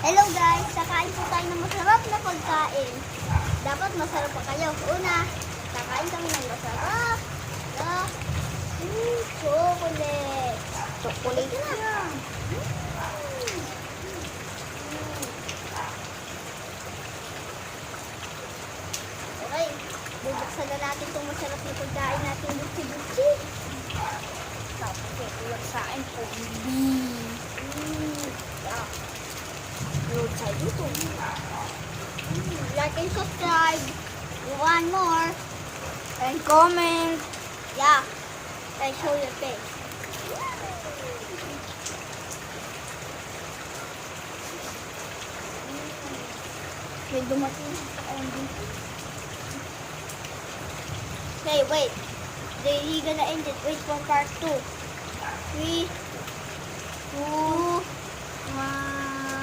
Hello guys, kakain po tayo ng masarap na pagkain. Dapat masarap pa kayo. Una, kakain kami ng masarap na chocolate. Chocolate na. Okay, bubuksan na natin itong masarap na pagkain natin. Butsi-butsi. Tapos tulad sa akin, pumbi. Yeah. Roadside dito. Like and subscribe. You want more? And comment. Yeah. And show your face. May dumating sa ending. Okay, wait. He gonna end it. Wait for part 2. 3, 2,